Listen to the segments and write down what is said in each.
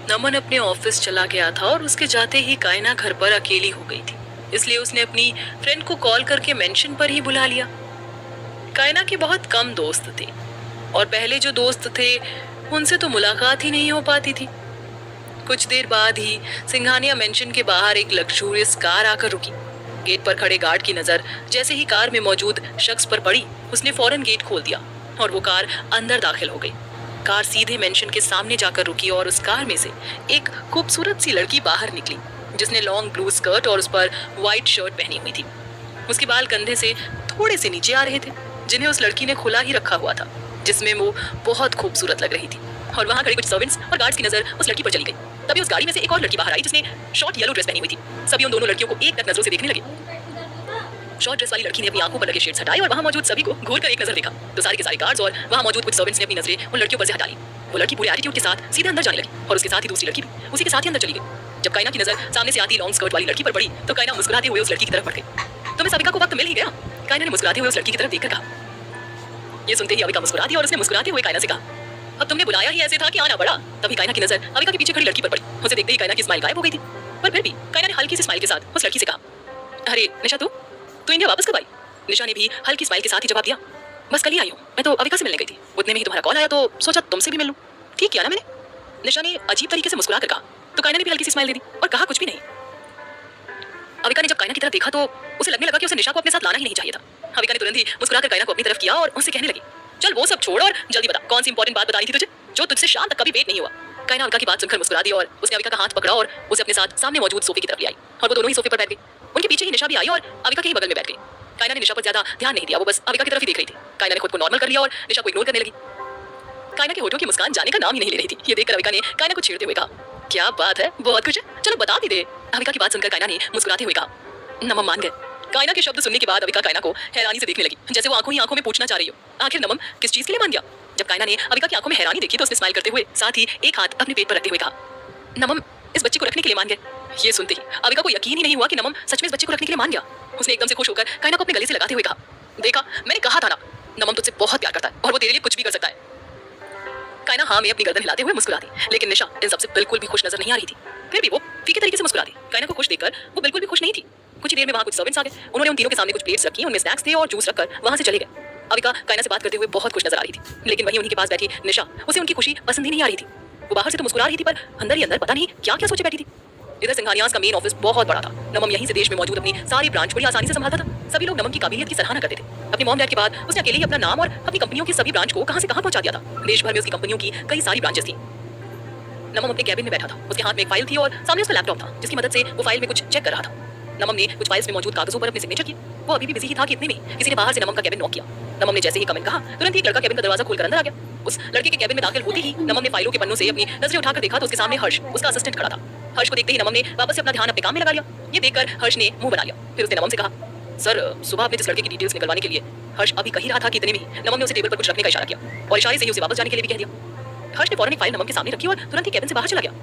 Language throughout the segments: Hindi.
नमन अपने ऑफिस चला गया था और उसके जाते ही कायना घर पर अकेली हो गई थी। इसलिए उसने अपनी फ्रेंड को कॉल करके मेंशन पर ही बुला लिया। कायना के बहुत कम दोस्त थे और पहले जो दोस्त थे उनसे तो मुलाकात ही नहीं हो पाती थी। कुछ देर बाद ही सिंघानिया मेंशन के बाहर एक लग्जूरियस कार आकर रुकी। गेट पर खड़े गार्ड की नजर जैसे ही कार में मौजूद शख्स पर पड़ी, उसने फौरन गेट खोल दिया और वो कार अंदर दाखिल हो गई। कार सीधे मेंशन के सामने जाकर रुकी और उस कार में से एक खूबसूरत सी लड़की बाहर निकली, जिसने लॉन्ग ब्लू स्कर्ट और उस पर व्हाइट शर्ट पहनी हुई थी। उसके बाल कंधे से थोड़े से नीचे आ रहे थे, जिन्हें उस लड़की ने खुला ही रखा हुआ था, जिसमें वो बहुत खूबसूरत लग रही थी। और वहाँ खड़े कुछ सर्वेंट्स और गार्ड्स की नजर उस लड़की पर चली गई। तभी उस गाड़ी में से एक और लड़की बाहर आई, जिसने शॉर्ट येलो ड्रेस पहनी हुई थी। सभी उन दोनों लड़कियों को एक टक नजरों से देखने लगे। शॉर्ट ड्रेस वाली लड़की ने अपनी आंखों पर लगे शेड्स हटाए और वहाँ मौजूद सभी को घूर कर एक नजर देखा। तो सारे के सारे गार्ड्स और वहाँ मौजूद कुछ सर्वेंट्स ने अपनी नजरें उन लड़कियों पर से हटा ली। वो लड़की पूरे एटीट्यूड के साथ सीधे अंदर जाने लगी और उसके साथ ही दूसरी लड़की भी उसी के साथ ही अंदर चली गई। जब कायना की नजर सामने से आती लॉन्ग स्कर्ट वाली लड़की पर पड़ी तो कायना मुस्कुराते हुए उस लड़की की तरफ बढ़ गई। तुम्हें सविका को वक्त मिल ही गया, कायना ने मुस्कुराते हुए उस लड़की की तरफ देखकर कहा। ये सुनते ही अविका मुस्कुरा दी और उसने मुस्कुराते हुए कायना से कहा, अब तुमने बुलाया ही ऐसे था कि आना पड़ा। तभी कायना की नजर अविका के पीछे खड़ी लड़की पर पड़ी। उसे देखते ही कायना की स्माइल गायब हो गई थी, पर फिर भी कायना ने हल्की सी स्माइल के साथ उस लड़की से कहा, अरे निशा, तू इंडिया वापस कब आई? निशा ने भी हल्की स्माइल के साथ ही जवाब दिया, बस कल ही आई हूँ, मैं तो अविका से मिलने गई थी। उतने में ही तुम्हारा कॉल आया तो सोचा तुमसे भी मिल लूं। ठीक किया ना मैंने? निशा ने अजीब तरीके से मुस्कुरा कर कहा। तो कायना ने भी हल्की सी स्माइल दे दी और कहा कुछ भी नहीं। अविका ने जब कायना की तरफ देखा तो उसे लगने लगा कि उसे निशा को अपने साथ लाना ही नहीं चाहिए था। अविका ने तुरंत ही मुस्कुराकर कायना को अपनी तरफ किया और उससे कहने लगी, चल वो सब छोड़ और जल्दी बता, कौन सी इंपॉर्टेंट बात बतानी थी तुझे जो तुझसे शाम तक कभी वेट नहीं हुआ। कायना अविका की बात सुनकर मुस्कुरा दी और उसने अविका का हाथ पकड़ा और उसे अपने साथ सामने मौजूद सोफे की तरफ ले आई और वो दोनों ही सोफे पर बैठ गई। उनके पीछे ही निशा भी आई और अविका के ही बगल में बैठ गई। कायना ने निशा पर ज्यादा ध्यान नहीं दिया, वो बस अविका की तरफ ही देख रही थी। कायना ने खुद को नॉर्मल कर लिया और निशा को इग्नोर करने लगी। कायना के होठों की मुस्कान जाने का नाम ही नहीं ले रही थी। ये देखकर अविका ने कायना को छेड़ते हुए कहा, क्या बात है, बहुत खुश है, चलो बता भी दे। अविका की बात सुनकर कायना ने मुस्कुराते हुए कहा, नमम मान गए। कायना के शब्द सुनने के बाद अविका कायना को हैरानी से देखने लगी, जैसे वो आंखों ही आंखों में पूछना चाह रही हो, आखिर नमम किस चीज के लिए मान गया। जब कायना ने अविका की आंखों में हैरानी देखी तो उसने स्माइल करते हुए साथ ही एक हाथ अपने पेट पर रखते हुए कहा, नमम इस बच्चे को रखने के लिए मान गए। ये सुनते ही अविका को यकीन ही नहीं हुआ कि नमम सच में इस बच्चे को रखने के लिए मान गया। उसने एकदम से खुश होकर कायना को अपने गले से लगाते हुए कहा, देखा, मैंने कहा था ना, नमम तुझसे बहुत प्यार करता है और वो तेरे लिए कुछ भी कर सकता है। कायना हाँ में अपनी गर्दन हिलाते हुए मुस्कुरा दी, लेकिन निशा इन सबसे बिल्कुल भी खुश नजर नहीं आ रही थी। फिर भी वो फीके तरीके से मुस्कुरा दी। कायना को खुश देखकर वो बिल्कुल भी खुश नहीं थी। कुछ ही देर में वहाँ कुछ सर्वेंट्स आ गए। उन्होंने उन तीनों के सामने कुछ प्लेट्स रखी, उनमें स्नैक्स थे और जूस रखकर वहाँ से चले गए। अविका कायना से बात करते हुए बहुत खुश नजर आ रही थी, लेकिन वहीं उन्हीं के पास बैठी निशा, उसे उनकी खुशी पसंद ही नहीं आ रही थी। वो बाहर से तो मुस्कुरा रही थी, पर अंदर ही अंदर पता नहीं क्या क्या सोचे बैठी थी। इधर सिंघानियाज का मेन ऑफिस बहुत बड़ा था। नमम यहीं से देश में मौजूद अपनी सारी ब्रांच बड़ी आसानी से संभालता था। सभी लोग नमम की काबिलियत की सराहना करते थे। अपने मॉम डैड के बाद उसने अकेले ही अपना नाम और अपनी कंपनियों की सभी ब्रांच को कहां से कहां पहुंचा दिया था। देश भर में उसकी कंपनियों की कई सारी ब्रांचेस थी। नमम अपने कैबिन में बैठा था। उसके हाथ में एक फाइल थी और सामने उसका लैपटॉप था, जिसकी मदद से वो फाइल में कुछ चेक कर रहा था। नमम ने कुछ फाइल्स में मौजूद कागजों पर अपने सिग्नेचर किए। वो अभी भी बिजी ही था कि इतने में किसी ने बाहर से नमम का कैबिन नॉक किया। नमम ने जैसे ही कमेंट कहा, तुरंत ही एक लड़का कैबिन का दरवाजा खोलकर अंदर आ गया। उस लड़के के कैबिन में दाखिल होते ही नमम ने फाइलों के पन्नों से अपनी नजरें उठाकर देखा तो उसके सामने हर्ष, उसका असिस्टेंट, खड़ा था। हर्ष को देखते ही नमम ने वापस से अपना ध्यान अपने काम में लगा लिया। ये देखकर हर्ष ने मुंह बना लिया। फिर उसने नमम से कहा, सर सुबह आपने जिस लड़के की डिटेल्स निकलवाने के लिए, हर्ष अभी कह ही रहा था कि इतने में नमम ने उसे टेबल पर कुछ रखने का इशारा किया और इशारे से ही उसे वापस जाने के लिए भी कह दिया। हर्ष ने फौरन एक फाइल नमम के सामने रखी और तुरंत ही कैबिन से बाहर चला गया।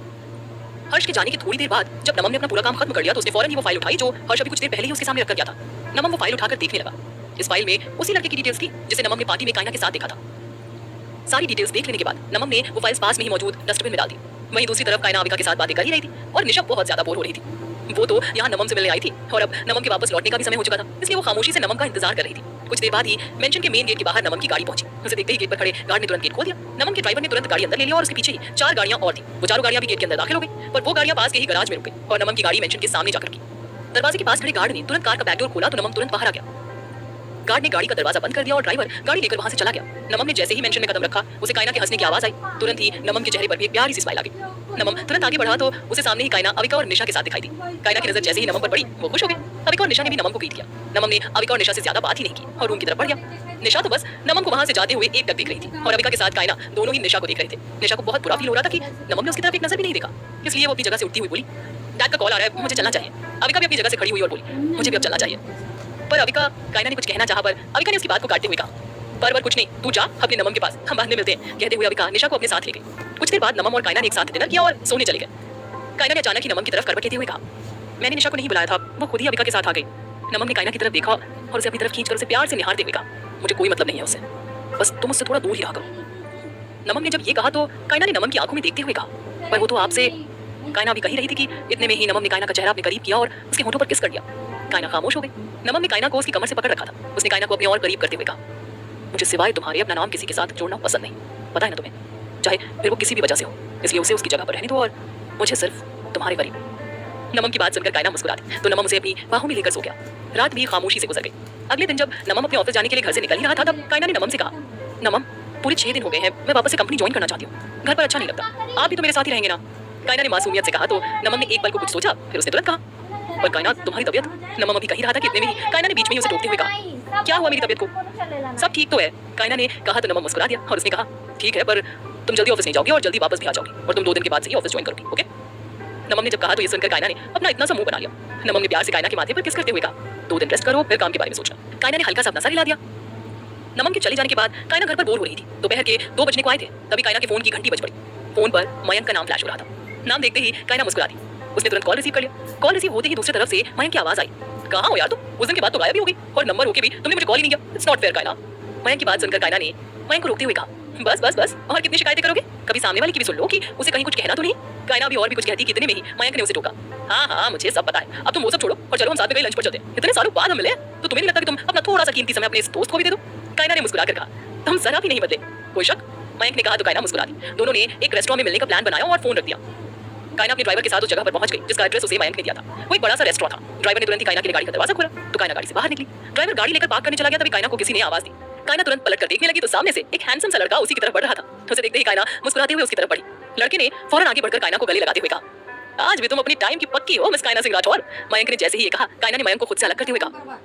हर्ष के जाने की थोड़ी देर बाद जब नमम ने अपना पूरा काम खत्म कर लिया तो उसने फौरन ही वो फाइल उठाई जो हर्ष अभी कुछ देर पहले ही उसके सामने रखकर गया था। नमम वो फाइल उठाकर देखने लगा। इस फाइल में उसी लड़के की डिटेल्स थी जिसे नमम ने पार्टी में कायना के साथ देखा था। सारी डिटेल्स देख लेने के बाद नमम ने वो फाइल्स पास में ही मौजूद डस्टबिन में डाल दी। वहीं दूसरी तरफ कायना अविका के साथ बातें कर ही रही थी और निशा बहुत ज्यादा बोर हो रही थी। वो तो यहाँ नमम से मिलने आई थी और अब नमम के वापस लौटने का भी समय हो चुका था, इसलिए वो खामोशी से नमम का इंतजार कर रही थी। कुछ देर बाद ही मेंशन के मेन गेट के बाहर नमम की गाड़ी पहुंची। उसे देखते ही गेट पर खड़े गार्ड ने तुरंत गेट खोल दिया। नमम के ड्राइवर ने तुरंत गाड़ी अंदर ले लिया और उसके पीछे ही 4 गाड़ियां और थी। वो चारों गाड़ियां भी गेट के अंदर दाखिल हो गई, पर वो गाड़ियां पास के ही गैराज में रुक गई और नमम की गाड़ी मेंशन के सामने जाकर रुकी। दरवाजे के पास खड़े गार्ड ने तुरंत कार का बैक डोर खोला तो नमम तुरंत बाहर आ गया। गार्ड ने गाड़ी का दरवाजा बंद कर दिया और ड्राइवर गाड़ी लेकर वहां से चला गया। नमम ने जैसे ही मेंशन में कदम रखा, उसे कायना के हंसने की आवाज आई। तुरंत ही नमम के चेहरे पर भी एक प्यारी सी स्माइल आ गई। नमम तुरंत आगे बढ़ा तो उसे सामने ही कायना, अविका और निशा के साथ दिखाई दी। कायना की नजर जैसे ही नमम पर पड़ी, वो खुश हो गई। अविका और निशा ने भी नमम को ग्रीट किया। नमम ने अविका और निशा से ज्यादा बात ही नहीं की और रूम की तरफ बढ़ गया। निशा तो बस नमम को वहां से जाते हुए एक टक देख रही थी और अविका के साथ कायना दोनों ही निशा को देख रहे थे। निशा को बहुत बुरा फील हो रहा था कि नमम ने उसकी तरफ एक नजर भी नहीं देखा, इसलिए वो अपनी जगह से उठती हुई बोली, डैड का कॉल आ रहा है, मुझे चलना चाहिए। अविका भी अपनी जगह से खड़ी हुई और बोली, मुझे भी अब चलना चाहिए। पर अविका, कायना ने कुछ कहना चाहा पर अविका ने उसकी बात को काटते हुए कहा, पर कुछ नहीं, तू जा अपने नमम के पास, हम बाद में मिलते हैं। कहते हुए अविका निशा को अपने साथ ले गई। कुछ देर बाद नमम और कायना ने एक साथ डिनर किया और सोने चले गए। कायना ने अचानक ही नमम की तरफ करवट लेते हुए कहा, मैंने निशा को नहीं बुलाया था, वो खुद ही अविका के साथ आ गई। नमम ने कायना की तरफ देखा और उसे अपनी तरफ खींचकर उसे प्यार से निहारते हुए कहा, मुझे कोई मतलब नहीं है उससे, बस तुम उससे थोड़ा दूर ही रहा करो। नमम ने जब ये कहा तो कायना ने नमम की आंखों में देखते हुए कहा, पर वो तो आपसे कायना भी कही रही थी कि इतने में ही नमम ने कायना का चेहरा अपने करीब किया और उसके होठों पर किस कर दिया। कायना खामोश हो गई। नमम ने कायना को उसकी कमर से पकड़ रखा था। उसने कायना को अपने और करीब करते हुए कहा, मुझे सिवाय तुम्हारे अपना नाम किसी के साथ जोड़ना पसंद नहीं, पता है ना तुम्हें, चाहे फिर वो किसी भी वजह से हो, इसलिए उसे उसकी जगह पर रहने दो और मुझे सिर्फ तुम्हारे करीब। नमम की बात सुनकर कायना मुस्कुरा दी तो नमम उसे अपनी बाहों में लेकर सो गया। रात भी खामोशी से गुजर गई। अगले दिन जब नमम अपने ऑफिस जाने के लिए घर से निकल ही रहा था तब कायना ने नमम से कहा, नमम पूरे 6 दिन हो गए हैं, मैं वापस से कंपनी ज्वाइन करना चाहती हूँ, घर पर अच्छा नहीं लगता, आप भी तो मेरे साथ ही रहेंगे ना। कायना ने मासूमियत से कहा तो नमम ने एक पल को कुछ सोचा, फिर उसने तुरंत कहा, पर कायना तुम्हारी तबीयत। नमम अभी कही रहा था कि इतने में ही कायना ने बीच में ही उसे टोकते हुए कहा, क्या हुआ मेरी तबीयत को, सब ठीक तो है। कायना ने कहा तो नमम मुस्कुरा दिया और उसने कहा, ठीक है, पर तुम जल्दी ऑफिस नहीं जाओगी और जल्दी वापस भी आ जाओगी और तुम 2 दिन के बाद से ही ऑफिस ज्वाइन करोगी, ओके। नमम ने जब कहा तो ये सुनकर कायना ने अपना इतना सा मुंह बना लिया। नमम ने प्यार से कायना के माथे पर किस करते हुए कहा, 2 दिन रेस्ट करो फिर काम के बारे में सोचना। कायना ने हल्का सा अपना सर हिला दिया। नमम के चले जाने के बाद कायना घर पर बोर हो रही थी। दोपहर के 2 बजने को आए थे तभी कायना के फोन की घंटी बज पड़ी। फोन पर मयंक का नाम फ्लैश हो रहा था। नाम देखते ही कायना मुस्कुरा दी। उसने तुरंत कॉल रिसीव कर लिया। कॉल रिसीव होते ही दूसरी तरफ से मयंक की आवाज आई, कहाँ हो यार तुम, उस दिन के बाद तो गायब ही हो गई और नंबर होके भी तुमने मुझे कॉल ही नहीं किया, इट्स नॉट फेयर कायना। मयंक की बात सुनकर कायना ने मयंक को रोकते हुए कहा, बस बस बस, और कितनी शिकायतें करोगे, कभी सामने वाले की भी सुन लो कि उसे कहीं कुछ कहना तो नहीं। कायना भी और भी कुछ कहती, कितने में ही मयंक ने उसे टोका, हाँ मुझे सब पता है, अब तुम वो सब छोड़ो और चलो हम साथ में कहीं लंच पर चलते हैं, इतने सालों बाद हम मिले तो तुम्हें नहीं लगता कि तुम अपना थोड़ा सा कीमती समय अपने इस दोस्त को भी दे दो। कायना ने मुस्कुरा कर कहा, तुम जरा भी नहीं बदले, कोई शक। मयंक ने कहा तो कायना मुस्कुरा दी। दोनों ने एक रेस्टोरेंट में मिलने का प्लान बनाया और फोन रख दिया। कायना अपने ड्राइवर के साथ उस जगह पर पहुंच गई जिसका एड्रेस उसे मयंक ने दिया था। वो एक बड़ा सा रेस्टोरेंट था। ड्राइवर ने तुरंत ही कायना के लिए गाड़ी का दरवाजा खोला तो कायना गाड़ी से बाहर निकली। ड्राइवर गाड़ी लेकर पार्क करने चला गया तभी कायना को किसी ने आवाज दी। कायना तुरंत पलट कर देखने लगी तो सामने से एक हैंडसम सा लड़का उसी की तरफ बढ़ रहा था। उसे देखते ही कायना मुस्कुराते हुए उसकी तरफ बढ़ी। लड़के ने फौरन आगे बढ़कर कायना को गले लगाते हुए कहा, आज भी तुम अपनी टाइम की पक्की हो मिस कायना सिंह राठौर। मयंक ने जैसे ही ये कहा कायना ने मयंक को खुद से अलग करते हुए कहा,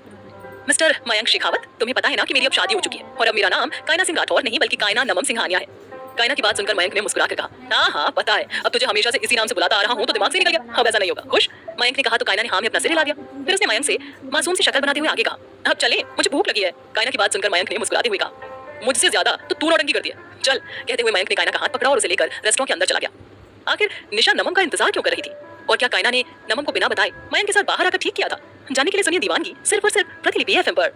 मिस्टर मयंक शेखावत, तुम्हें पता है ना कि मेरी अब शादी हो चुकी है और अब मेरा नाम कायना सिंह राठौर नहीं बल्कि कायना नमम सिंघानिया है। कायना की बात सुनकर मयंक ने मुस्कुरा कर कहा, हाँ पता है, अब तुझे हमेशा से इसी नाम से बुलाता आ रहा हूँ तो दिमाग से निकल गया, अब ऐसा नहीं होगा, खुश। मयंक ने कहा तो कायना ने हाँ में अपना सिर हिला दिया। फिर उसने मयंक से मासूम सी शक्ल बनाते हुए आगे कहा, अब चले, मुझे भूख लगी है। कायना की बात सुनकर मयंक ने मुस्कुराते हुए कहा, मुझसे ज्यादा तो तू नौटंकी करती है, चल। कहते हुए मयंक ने कायना का हाथ पकड़ा और उसे लेकर रेस्टोरेंट के अंदर चला गया। आखिर निशा नमम का इंतजार क्यों कर रही थी और क्या कायना ने नमम को बिना बताए मयंक के साथ बाहर आकर ठीक किया था? जानने के लिए सुनिए दीवानगी सिर्फ और सिर्फ प्रतिलिपि एफएम पर।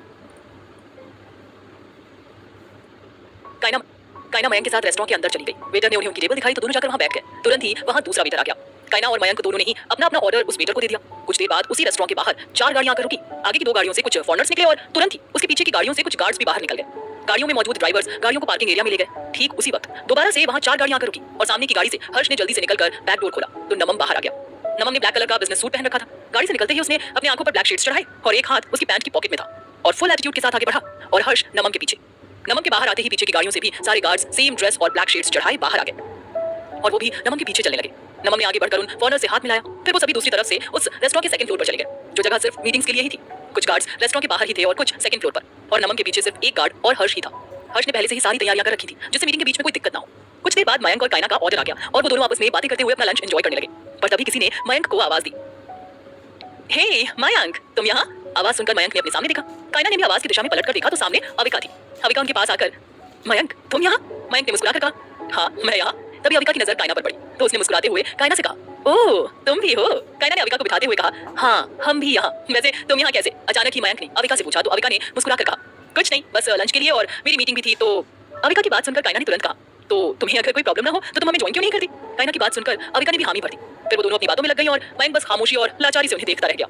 कायना मयंक के साथ रेस्टोरेंट के अंदर चली गई। वेटर ने उन्हें उनकी टेबल दिखाई तो दोनों जाकर वहां बैठ गए। तुरंत ही वहां दूसरा वेटर आ गया। कायना और मयंक दोनों ने ही अपना अपना ऑर्डर उस वेटर को दे दिया। कुछ देर बाद उसी रेस्टोरेंट के बाहर 4 गाड़ियां आकर रुकी। आगे की 2 गाड़ियों से कुछ फॉरेनर्स निकले और तुरंत ही उसके पीछे की गाड़ियों से कुछ गार्ड्स भी बाहर निकल गए। गाड़ियों में मौजूद ड्राइवर्स गाड़ियों को पार्किंग एरिया में ले गए। ठीक उसी वक्त दोबारा से वहां 4 गाड़ियां आकर रुकी और सामने की गाड़ी से हर्ष ने जल्दी से निकलकर बैक डोर खोला तो नमम बाहर आ गया। नमम ने ब्लैक कलर का बिजनेस सूट पहन रखा था। गाड़ी से निकलते ही उसने अपनी आंखों पर ब्लैक शेड्स चढ़ाए और एक हाथ उसकी पैंट की पॉकेट में था और फुल एटीट्यूड के साथ आगे बढ़ा और हर्ष नमम के पीछे। नमम के बाहर आते ही पीछे की गाड़ियों से भी सारे गार्ड्स सेम ड्रेस और ब्लैक शेड्स चढ़ाए बाहर आ गए और वो भी नमम के पीछे चलने लगे। नमम ने आगे बढ़कर उन फॉरेनर से हाथ मिलाया। फिर वो सभी दूसरी तरफ से उस रेस्टोरेंट के सेकंड फ्लोर पर चले गए जो जगह सिर्फ मीटिंग्स के लिए ही थी। कुछ गार्ड्स रेस्टोरेंट के बाहर ही थे और कुछ सेकंड फ्लोर पर और नमम के पीछे सिर्फ एक गार्ड और हर्ष ही था। हर्ष ने पहले से ही सारी तैयारियां कर रखी थी जिससे मीटिंग के बीच में कोई दिक्कत ना हो। कुछ देर बाद मयंक और कायना का ऑर्डर आ गया और वो दोनों आपस में बातें करते हुए अपना लंच एंजॉय करने लगे। पर तभी किसी ने मयंक को आवाज दी, हे मयंक तुम यहाँ। आवाज सुनकर मयंक ने अपने सामने देखा। कायना ने भी आवाज की दिशा में पलटकर देखा तो सामने अविका थी। अविका उनके पास आकर, मयंक तुम यहाँ? मयंक ने मुस्कुराकर कहा, हाँ मैं यहाँ। तभी अविका की नजर कायना पर पड़ी तो उसने मुस्कुराते हुए कायना से कहा, ओह तुम भी हो? कायना ने अविका को बिठाते हुए कहा, हाँ हम भी यहाँ। वैसे तुम यहाँ कैसे? अचानक ही मयंक ने अविका से पूछा तो अविका ने मुस्कुराकर कहा, कुछ नहीं, बस लंच के लिए और मेरी मीटिंग भी थी। तो अविका की बात सुनकर कायना ने तुरंत कहा, तो तुम्हें अगर कोई प्रॉब्लम ना हो तो तुम हमें ज्वाइन क्यों नहीं करती? कायना की बात सुनकर अविका ने भी हामी भर दी। फिर वो दोनों अपनी बातों में लग गई और मयंक बस खामोशी और लाचारी से उन्हें देखता रह गया।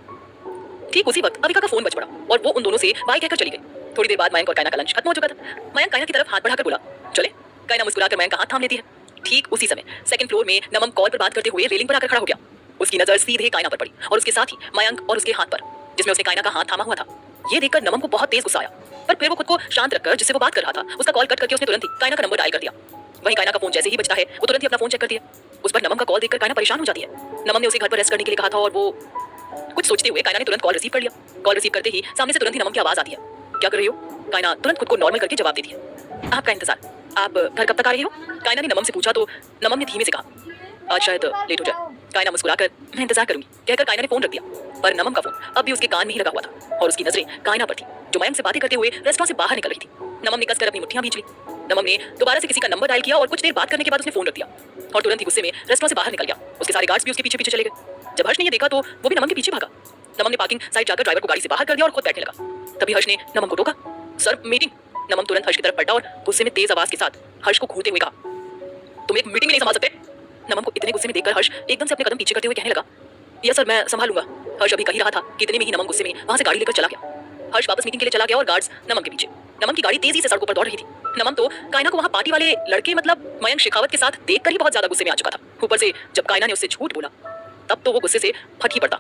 ठीक उसी वक्त अविका का फोन बज पड़ा और वो उन दोनों से बाय कहकर चली गई। थोड़ी देर बाद मयंक और कायना का लंच खत्म हो चुका था। मयंक कायना की तरफ हाथ बढ़ाकर बोला, चले। कायना मुस्कुराकर मयंक का हाथ थाम लेती है। ठीक उसी समय सेकंड फ्लोर में नमम कॉल पर बात करते हुए रेलिंग पर आकर खड़ा हो गया। उसकी नजर सीधे कायना पर पड़ी और उसके साथ ही मयंक और उसके हाथ पर जिसमें उसने कायना का हाथ थामा हुआ था। ये देखकर नमम को बहुत तेज गुस्सा आया पर फिर वो खुद को शांत रखकर जिससे वो बात कर रहा था उसका कॉल कट करके उसने तुरंत ही कायना का नंबर डायल कर दिया। वहीं कायना का फोन जैसे ही बजता है वो तुरंत ही अपना फोन चेक करती है। उस पर नमम का कॉल देखकर कायना परेशान हो जाती है। नमम ने उसे घर पर रेस्ट करने के लिए कहा था और वो कुछ सोचते हुए कायना ने तुरंत कॉल रिसीव कर लिया। कॉल रिसीव करते ही सामने से तुरंत ही नमम की आवाज आती है, क्या कर रही हो? कायना तुरंत खुद को नॉर्मल करके जवाब देती है, आपका इंतजार। आप घर कब तक आ रही हो? कायना ने नमम से पूछा तो नमम ने धीमे से कहा, आज शायद लेट हो जाए। कायना मुस्कुराकर, मैं इंतजार करूंगी कहकर कायना ने फोन रख दिया। पर नमम का फोन अब भी उसके कान में ही लगा हुआ था और उसकी नजरें कायना पर थी जो मयंक से बातें करते हुए रेस्टोरेंट से बाहर निकल रही थी। नमम ने कसकर अपनी मुट्ठियां बीच ली। नमम ने दोबारा से किसी का नंबर डायल किया और कुछ देर बात करने के बाद उसने फोन रख दिया और तुरंत ही गुस्से में रेस्टोरेंट से बाहर निकल गया। उसके सारे गार्ड्स भी उसके पीछे पीछे चले गए। जब हर्ष ने ये देखा तो वो भी नमम के पीछे भागा। नमम ने पार्किंग साइड जाकर ड्राइवर को गाड़ी से बाहर कर दिया और खुद बैठने लगा। तभी हर्ष ने नमम को टोका, सर मीटिंग। नमम तुरंत हर्ष की तरफ पलटा और गुस्से में तेज आवाज के साथ हर्ष को घूरते हुए कहा, तुम एक मीटिंग भी नहीं संभाल सकते? नमन को इतने गुस्से में देखकर हर्ष एकदम से अपने कदम पीछे करते हुए कहने लगा, यस सर, मैं संभालूंगा। हर्ष अभी कह रहा था कि इतने में ही नमन गुस्से में वहां से गाड़ी लेकर चला गया। हर्ष वापस मीटिंग के लिए चला गया और गार्ड्स नमन के पीछे। नमन की गाड़ी तेजी से सड़कों पर दौड़ रही थी। नमन तो कायना को वहां पार्टी वाले लड़के मतलब मयंक शेखावत के साथ देखकर ही बहुत ज्यादा गुस्से में आ चुका था। ऊपर से जब कायना ने उससे झूठ बोला तब तो वो गुस्से से फट ही पड़ता।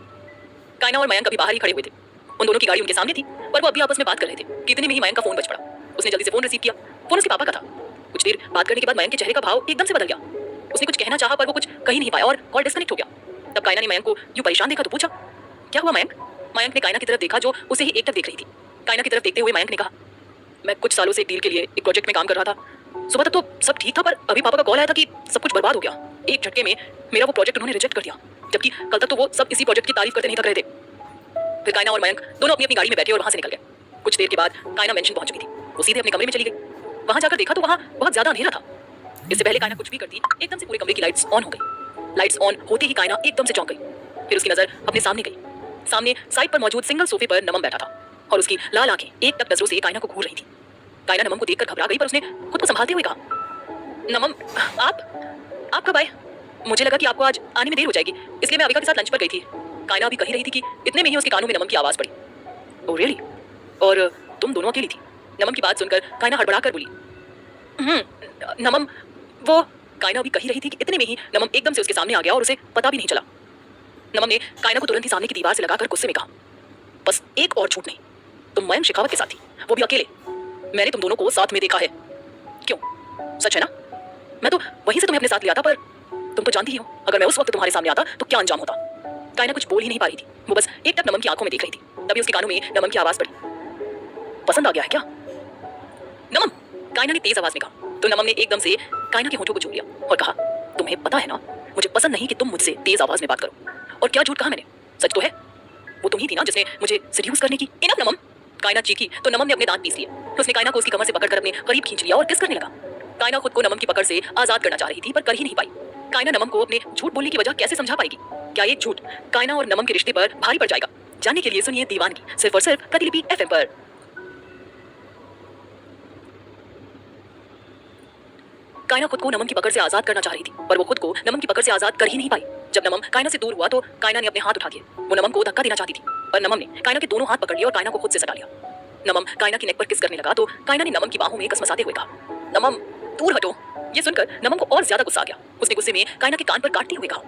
कायना और मयंक अभी बाहर ही खड़े हुए थे। उन दोनों की गाड़ी उनके सामने थी, पर वो अभी आपस में बात कर रहे थे कि इतने में ही मयंक का फोन बज पड़ा। उसने जल्दी से फोन रिसीव किया। फोन उसके पापा का था। कुछ देर बात करने के बाद मयंक के चेहरे का भाव एकदम से बदल गया। उसने कुछ कहना चाहा पर वो कुछ कह ही नहीं पाया और कॉल डिस्कनेक्ट हो गया। तब कायना ने मयंक को यूं परेशान देखा तो पूछा, क्या हुआ मयंक? मयंक ने कायना की तरफ देखा जो उसे ही एकटक देख रही थी। कायना की तरफ देखते हुए मयंक ने कहा, मैं कुछ सालों से एक डील के लिए एक प्रोजेक्ट में काम कर रहा था। सुबह तक तो सब ठीक था, पर अभी पापा का कॉल आया था कि सब कुछ बर्बाद हो गया। एक झटके में मेरा वो प्रोजेक्ट उन्होंने रिजेक्ट कर दिया, जबकि कल तक तो वो सब इसी प्रोजेक्ट की तारीफ करते नहीं थक रहे थे। फिर कायना और मयंक दोनों अपनी अपनी गाड़ी में बैठे और वहां से निकल गए। कुछ देर के बाद कायना मेंशन पहुंच चुकी थी। वो सीधे अपने कमरे में चली गई। वहां जाकर देखा तो वहां बहुत ज्यादा अंधेरा था। इससे पहले कायना कुछ भी करती, एकदम से पूरे कमरे की लाइट्स ऑन हो गई। लाइट्स ऑन होते ही कायना एकदम से चौंक गई। फिर उसकी नजर अपने सामने गई। सामने साइड पर मौजूद सिंगल सोफे पर नमन बैठा था और उसकी लाल आंखें एकटक नजरों से कायना को घूर रही थी। कायना नमन को देखकर घबरा गई, पर उसने खुद को संभालते हुए कहा, नमन आप कब आए? मुझे लगा कि आपको आज आने में देर हो जाएगी, इसलिए मैं अविका के साथ लंच पर गई थी। कायना अभी कही रही थी कि इतने में ही उसके कानों में नमन की आवाज पड़ी, ओह रियली? और तुम दोनों अकेली थी? नमन की बात सुनकर कायना हड़बड़ाकर बोली, नमन वो। कायना अभी कही रही थी कि इतने में ही नमन एकदम से उसके सामने आ गया और उसे पता भी नहीं चला। नमन ने कायना को तुरंत ही सामने की दीवार से लगाकर गुस्से में कहा, बस एक और झूठ नहीं, तुम मयंक शेखावत के साथ थी, वो भी अकेले। मैंने तुम दोनों को साथ में देखा है। क्यों? सच है ना? मैं तो वहीं से तुम्हें अपने साथ लिया था, पर तुम तो जानती ही हो अगर मैं उस वक्त तुम्हारे सामने आता तो क्या अंजाम होता। कायना कुछ बोल ही नहीं पा रही थी। वो बस एकटक नमन की आंखों में देख रही थी। तभी उसके कानों में नमन की आवाज पड़ी, पसंद आ गया है क्या? नमन, कायना ने तेज आवाज में कहा। तो नमन ने एकदम से कायना के होठों को चूम लिया और कहा, तुम्हें पता है ना मुझे पसंद नहीं कि तुम मुझसे तेज आवाज में बात करो। और क्या झूठ कहा मैंने? सच तो है, वो तुम ही थी ना जिसने मुझे सीड्यूस करने की। इनफ नमन। कायना चीखी तो नमन ने अपने दांत पीस लिए। उसने कायना को उसकी कमर से पकड़कर अपने करीब खींच लिया और किस करने लगा। कायना खुद को नमन की पकड़ से आजाद करना चाह रही थी, पर कर ही नहीं पाई। कायना नमन को अपने झूठ बोलने की वजह कैसे समझा पाएगी? क्या एक झूठ कायना और नमन के रिश्ते पर भारी पड़ जाएगा? जानने के लिए सुनिए दीवानगी, सिर्फ और सिर्फ प्रतिलिपि FM पर। कायना खुद को नमन की पकड़ से आजाद करना चाह रही थी, पर वो खुद को नमन की पकड़ से आजाद कर ही नहीं पाई। जब नमन कायना से दूर हुआ तो कायना ने अपने हाथ उठा दिए। वो नमन को धक्का देना चाहती थी, पर नमन ने कायना के दोनों हाथ पकड़ लिए और कायना को खुद से सटा लिया। नमन कायना की नेक पर किस करने लगा तो कायना ने नमन की बाहों में कसमसाते हुए कहा, नमन दूर हटो। ये सुनकर नमन को और ज्यादा गुस्सा आ गया। उसने गुस्से में कायना के कान पर काटते हुए कहा,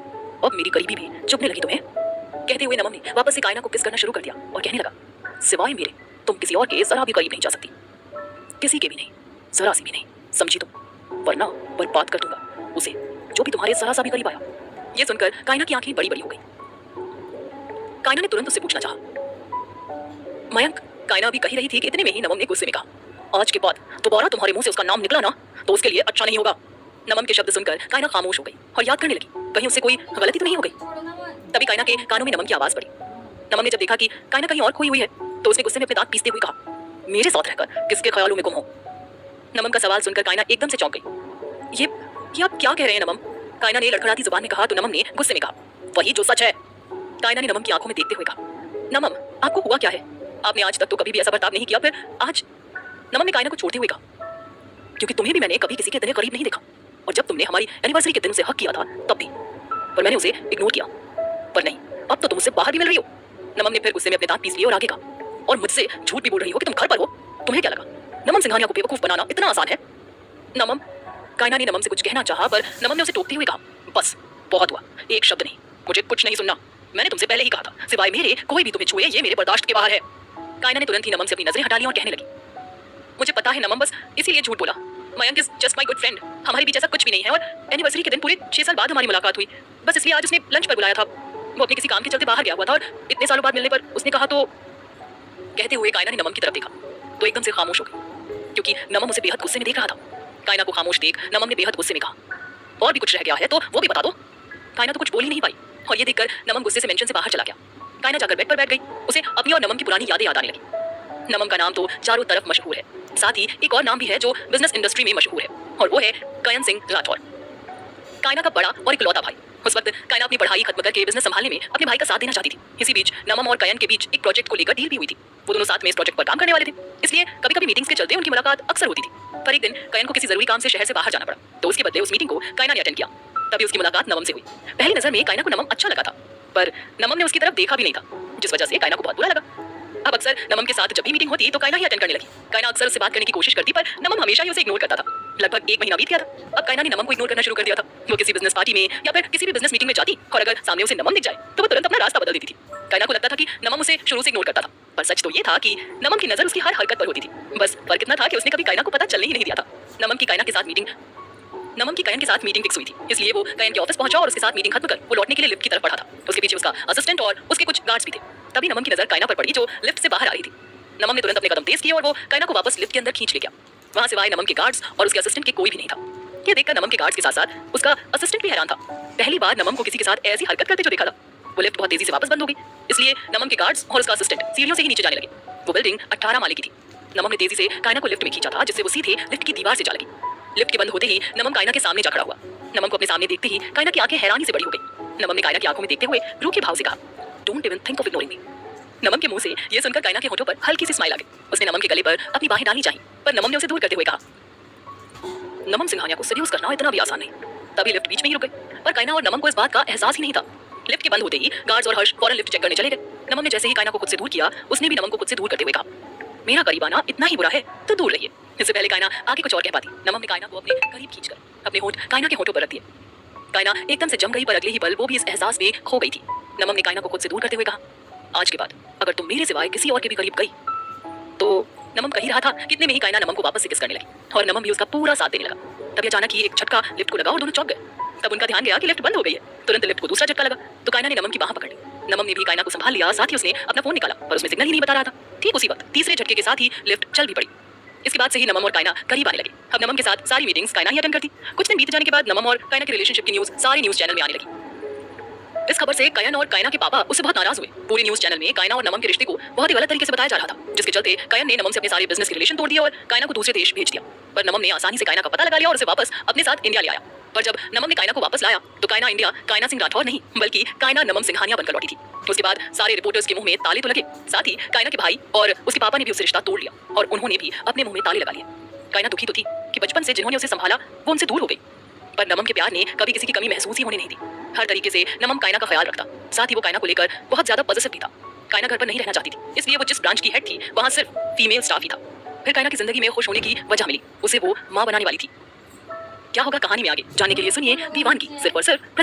अब मेरी करीबी भी चुभने लगी तुम्हें? कहते हुए नमन ने वापस से कायना को किस करना शुरू कर दिया और कहने लगा, सिवाय मेरे तुम किसी और के जरा भी करीब नहीं जा सकती, किसी के भी नहीं, जरा सी भी नहीं, समझी तुम? वरना बर्बाद कर दूंगा उसे जो भी तुम्हारे जरा सा भी करीब आया। ये सुनकर कायना की आंखें बड़ी बड़ी हो गई। कायना ने तुरंत उससे पूछना चाहा, मयंक? कायना अभी कही रही थी कि इतने में ही नमन ने गुस्से में कहा, आज के बाद दोबारा तुम्हारे मुंह से उसका नाम निकला ना तो उसके लिए अच्छा नहीं होगा। नमन के शब्द सुनकर कायना खामोश हो गई और याद करने लगी, कहीं उससे कोई गलती तो नहीं हो गई। तभी कायना के कानों में नमन की आवाज पड़ी। नमन ने जब देखा कि कायना कहीं और खोई हुई है तो उसने गुस्से में अपने दांत पीसते हुए कहा, मेरे साथ रहकर किसके ख्यालों में गुम हो? नमन का सवाल सुनकर कायना एकदम से चौंक गई। ये आप क्या कह रहे हैं नमन? कायना ने लड़खड़ाती जुबान में कहा तो नमन ने गुस्से में कहा, वही जो सच है। कायना ने नमन की आंखों में देखते हुए कहा, नमन आपको हुआ क्या है? आपने आज तक तो कभी भी ऐसा बर्ताव नहीं किया, फिर आज? नमन ने कायना को छोड़ते हुए कहा, क्योंकि तुम्हें भी मैंने कभी किसी के इतने करीब नहीं देखा, और जब तुमने हमारी एनिवर्सरी के दिन उसे हक किया था तब भी, पर मैंने उसे इग्नोर किया। पर नहीं, अब तो तुम उससे बाहर भी मिल रही हो। नमन ने फिर गुस्से में अपने दांत पीस लिए और आगे कहा, और मुझसे झूठ भी बोल रही हो कि तुम घर पर हो। तुम्हें क्या लगा नमन सिंघानिया को बेवकूफ बनाना इतना आसान है? नमन, कायना ने नमन से कुछ कहना चाहा, पर नमन ने उसे टोकते हुए कहा, बस बहुत हुआ, एक शब्द नहीं, मुझे कुछ नहीं सुनना। मैंने तुमसे पहले ही कहा था, सिवाय मेरे कोई भी तुम्हें छुए ये मेरे बर्दाश्त के बाहर है। कायना ने तुरंत ही नमन से अपनी नजरें हटा ली और कहने लगी, मुझे पता है नमन, बस इसीलिए झूठ बोला। Mayank is just my good friend, हमारे बीच ऐसा कुछ भी नहीं है, और एनिवर्सरी के दिन पूरे 6 साल बाद हमारी मुलाकात हुई, बस इसलिए आज उसने लंच पर बुलाया था। वो अपने किसी काम के चलते बाहर गया हुआ था और इतने सालों बाद मिलने पर उसने कहा तो। कहते हुए कायना ने नमन की तरफ देखा तो एकदम से खामोश हो गई, क्योंकि नमन उसे बेहद गुस्से में देख रहा था। कायना को खामोश देख नमन ने बेहद गुस्से में कहा, और भी कुछ रह गया है तो वो भी बता दो। कायना तो कुछ बोल ही नहीं पाई, और ये देखकर नमन गुस्से से मेंशन से बाहर चला गया। कायना जाकर बेड पर बैठ गई। उसे अपनी और नमन की पुरानी यादें याद आने लगी। नमन का नाम तो चारों तरफ मशहूर है, साथ ही एक और नाम भी है जो बिजनेस इंडस्ट्री में मशहूर है, और वो है कयन सिंह राठौर, कायना का बड़ा और इकलौता भाई। उस वक्त कायना अपनी पढ़ाई खत्म करके बिजनेस संभालने में अपने भाई का साथ देना चाहती थी। इसी बीच नमन और कयन के बीच एक प्रोजेक्ट को लेकर डील भी हुई थी। वो दोनों साथ में इस प्रोजेक्ट पर काम करने वाले थे, इसलिए कभी कभी मीटिंग्स के चलते उनकी मुलाकात अक्सर होती थी। पर एक दिन कयन को किसी जरूरी काम से शहर से बाहर जाना पड़ा, तो उसके बदले उस मीटिंग को कायना ने अटेंड किया। तभी उसकी मुलाकात नमम से हुई। पहली नजर में कायना को नमम अच्छा लगा था, पर नमम ने उसकी तरफ देखा भी नहीं था, जिस वजह से कायना को बहुत बुरा लगा। अब अक्सर नमम के साथ जब भी मीटिंग होती तो कायना ही अटेंड करने लगी। कायना अक्सर उससे बात करने की कोशिश करती, पर नमम हमेशा ही उसे इग्नोर करता था। लगभग 1 महीना बीत गया था। अब कायना ने नमम को इग्नोर करना शुरू कर दिया था। वो किसी बिजनेस पार्टी में या फिर किसी भी बिजनेस मीटिंग में जाती और अगर सामने उसे नमम दिख जाए तो वो तुरंत अपना रास्ता बदल देती थी। कायना को लगता था कि नमम उसे शुरू से इग्नोर करता था, पर सच तो ये था कि नमम की नजर उसकी हर हरकत पर होती थी। बस फर्क इतना था कि उसने कभी कायना को पता चलने ही नहीं दिया था। नमम की कायन के साथ मीटिंग फिक्स हुई थी, इसलिए वो कायन के ऑफिस पहुंचा और उसके साथ मीटिंग खत्म कर वो लौटने के लिए लिफ्ट की तरफ बढ़ा था। उसके पीछे उसका असिस्टेंट और उसके कुछ गार्ड्स भी थे। तभी नमम की नजर कायना पर पड़ी, जो लिफ्ट से बाहर आ रही थी। नमम ने तुरंत अपने कदम तेज किए और वो कायना को वापस लिफ्ट के अंदर खींच ले गया। वहां सिवाय नमम के गार्ड्स और उसके असिस्टेंट के कोई भी नहीं था। ये देखकर नमम के गार्ड्स के साथ साथ उसका असिस्टेंट भी हैरान था। पहली बार नमम को किसी के साथ ऐसी हरकत करते जो देखा था। वो लिफ्ट बहुत तेजी से वापस बंद हो गई, इसलिए नमम के गार्ड्स और उसका असिस्टेंट सीढ़ियों से ही नीचे जाने लगे। वो बिल्डिंग 18 माले की थी। नमम ने तेजी से कायना को लिफ्ट में खींचा था, जिससे वो सीधे लिफ्ट की दीवार से जा लगी। लिफ्ट के बंद होते ही नमम कायना के सामने जा खड़ा हुआ। नमम को अपने सामने देखते ही कायना की आंखें हैरानी से बड़ी हो गई। नमम ने कायना की आंखों में देखते हुए रूखे भाव से कहा, don't even think of ignoring me. नमम के मुंह से ये सुनकर कायना के होठों पर हल्की सी स्माइल आ गई। उसने नमम के गले पर अपनी बाहें डाली चाही, पर नमम ने उसे दूर करते हुए कहा, नमम सिंघानिया को सेड्यूस करना इतना भी आसान नहीं। तभी लिफ्ट बीच में ही रुक गई, पर कायना और नमम को इस बात का एहसास ही नहीं था। लिफ्ट के बंद होते ही गार्ड्स और हर्ष फौरन लिफ्ट चेक करने चले गए। नमम ने जैसे ही कायना को खुद से दूर किया, उसने भी नमम को खुद से दूर करते हुए कहा, मेरा करीब आना इतना ही बुरा है तो दूर रहिए। इससे पहले कायना आगे कुछ और कह पाती, नमम ने कायना को अपने करीब खींचकर अपने होठ कायना के होठों पर रख दिए। कायना एकदम से जम गई, पर अगले ही पल वो भी इस एहसास में खो गई थी। नमम ने कायना को खुद से दूर करते हुए कहा, आज के बाद अगर तुम मेरे सिवाय किसी और के भी करीब गई तो। नमम कह ही रहा था, कितने में ही कायना नमम को वापस से किस करने लगी और नमम भी उसका पूरा साथ देने लगा। तभी अचानक ही एक झटका लिफ्ट को लगा और दोनों चौंक गए। तब उनका ध्यान गया कि लिफ्ट बंद हो गई है। तुरंत लिफ्ट को दूसरा झटका लगा तो कायना ने नमम की बाह पकड़ ली। नमम ने भी कायना को संभाल लिया, साथ ही उसने अपना फोन निकाला, पर उसमें सिग्नल ही नहीं बता रहा था। ठीक उसी वक्त तीसरे झटके के साथ ही लिफ्ट चल भी पड़ी। इसके बाद से ही नमम और कायना करीब आने लगे। अब नमम के साथ सारी मीटिंग्स कायना ही अटेंड करती। कुछ दिन बीत जाने के बाद नमम और कायना की रिलेशनशिप की न्यूज़ सारे न्यूज़ चैनल में आने लगी। इस खबर से कायन और कायना के पापा उससे बहुत नाराज हुए। पूरे न्यूज़ चैनल में कायना और नमम के रिश्ते को बहुत ही गलत तरीके से बताया जा रहा था, जिसके चलते कायन ने नमम से अपने सारे बिजनेस के रिलेशन तोड़ दिए और कायना को दूसरे देश भेज दिया। पर नमम ने आसानी से कायना का पता लगा लिया और उसे वापस अपने साथ इंडिया ले आया। पर जब नमम ने कायना को वापस लाया तो कायना इंडिया कायना सिंह राठौर नहीं बल्कि कायना नमम सिंघानिया बनकर लौटी थी। उसके बाद सारे रिपोर्टर्स के मुंह में ताले तो लगे, साथ ही कायना के भाई और उसके पापा ने भी उससे रिश्ता तोड़ लिया और उन्होंने भी अपने मुंह में ताले लगा लिए। कायना दुखी तो थी कि बचपन से जिन्होंने उसे संभाला वो उनसे दूर हो गई, पर नमम के प्यार ने कभी किसी की कमी महसूस ही होने नहीं दी। हर तरीके से नमम कायना का ख्याल रखता, साथ ही वो कायना को लेकर बहुत ज्यादा पॉजिटिव भी था। कायना घर पर नहीं रहना चाहती थी, इसलिए वो जिस ब्रांच की हेड थी वहाँ सिर्फ फीमेल स्टाफ ही था। फिर कायना की जिंदगी में खुश होने की वजह मिली, उसे वो माँ बनाने वाली थी। क्या होगा कहानी में आगे जानने के लिए सुनिए दीवानगी सिर्फ और सिर्फ